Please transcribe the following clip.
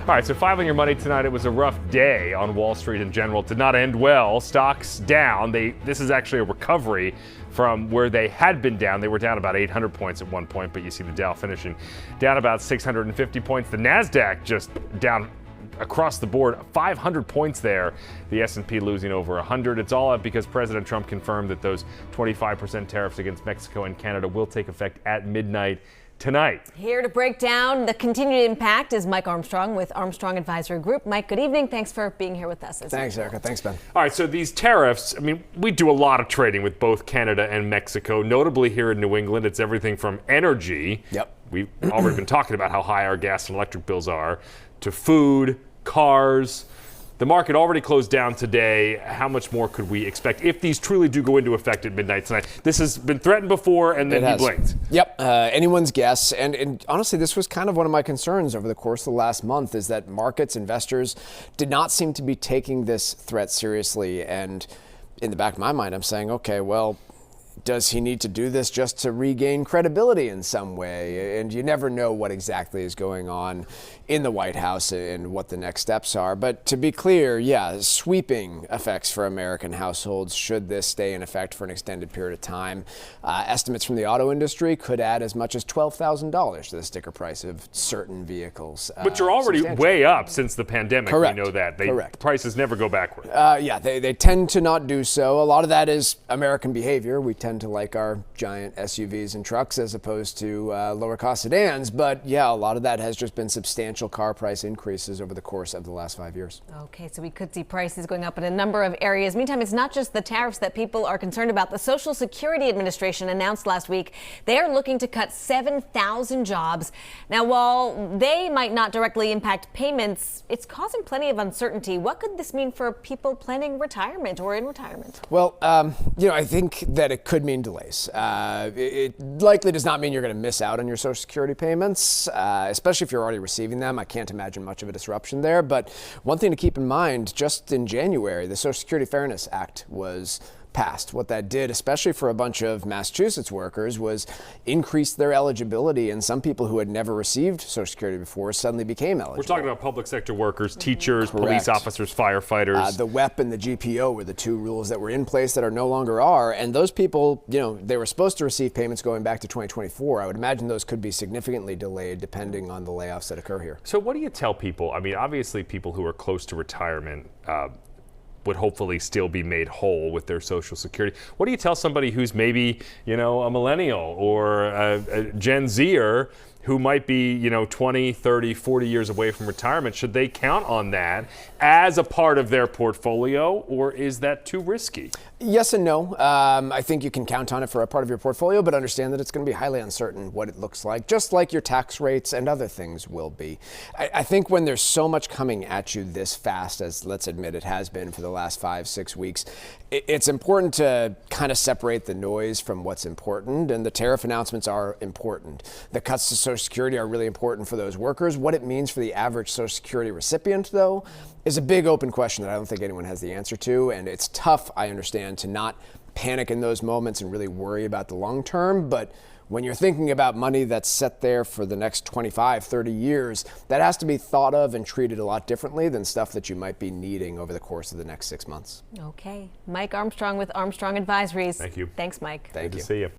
All right, so five on your money tonight. It was a rough day on Wall Street in general. It did not end well. Stocks down. This is actually a recovery from where they had been down. They were down about 800 points at one point, but you see the Dow finishing down about 650 points. The NASDAQ just down across the board, 500 points there. The S&P losing over 100. It's all up because President Trump confirmed that those 25% tariffs against Mexico and Canada will take effect at midnight tonight. Here to break down the continued impact is Mike Armstrong with Armstrong Advisory Group. Mike, good evening. Thanks for being here with us. Thanks, Erica. Thanks, Ben. All right, so these tariffs, I mean, we do a lot of trading with both Canada and Mexico. Notably here in New England, it's everything from energy. Yep. We've already been talking about how high our gas and electric bills are, to food, cars. The market already closed down today. How much more could we expect if these truly do go into effect at midnight tonight? This has been threatened before, and then he blinked. Yep, anyone's guess. And honestly, this was kind of one of my concerns over the course of the last month, is that markets, investors did not seem to be taking this threat seriously. And in the back of my mind, I'm saying, okay, well, does he need to do this just to regain credibility in some way? And you never know what exactly is going on in the White House and what the next steps are. But to be clear, yeah, sweeping effects for American households should this stay in effect for an extended period of time. Estimates from the auto industry could add as much as $12,000 to the sticker price of certain vehicles. But you're already way up since the pandemic. Correct. We know that. Correct. Prices never go backward. Yeah, they tend to not do so. A lot of that is American behavior. We tend to like our giant SUVs and trucks as opposed to lower cost sedans. But yeah, a lot of that has just been substantial car price increases over the course of the last 5 years. Okay, so we could see prices going up in a number of areas. Meantime, it's not just the tariffs that people are concerned about. The Social Security Administration announced last week they are looking to cut 7,000 jobs. Now, while they might not directly impact payments, it's causing plenty of uncertainty. What could this mean for people planning retirement or in retirement? Well, I think that it could mean delays. It likely does not mean you're going to miss out on your Social Security payments, especially if you're already receiving them. I can't imagine much of a disruption there. But one thing to keep in mind, just in January, the Social Security Fairness Act was passed. What that did, especially for a bunch of Massachusetts workers, was increase their eligibility, and some people who had never received Social Security before suddenly became eligible. We're talking about public sector workers, teachers, police officers, firefighters. The WEP and the GPO were the two rules that were in place that are no longer are, and those people, they were supposed to receive payments going back to 2024. I would imagine those could be significantly delayed depending on the layoffs that occur here. So what do you tell people? I mean, obviously people who are close to retirement would hopefully still be made whole with their Social Security. What do you tell somebody who's maybe, a millennial or a Gen Zer who might be, 20, 30, 40 years away from retirement? Should they count on that as a part of their portfolio, or is that too risky? Yes and no. I think you can count on it for a part of your portfolio, but understand that it's going to be highly uncertain what it looks like, just like your tax rates and other things will be. I think when there's so much coming at you this fast, as let's admit it has been for the last 5-6 weeks, it's important to kind of separate the noise from what's important, and the tariff announcements are important. The cuts to Social Security are really important for those workers. What it means for the average Social Security recipient, though, is a big open question that I don't think anyone has the answer to, and it's tough, I understand, to not panic in those moments and really worry about the long term, but when you're thinking about money that's set there for the next 25, 30 years, that has to be thought of and treated a lot differently than stuff that you might be needing over the course of the next 6 months. Okay. Mike Armstrong with Armstrong Advisories. Thank you. Thanks, Mike. Thank you. Good to see you.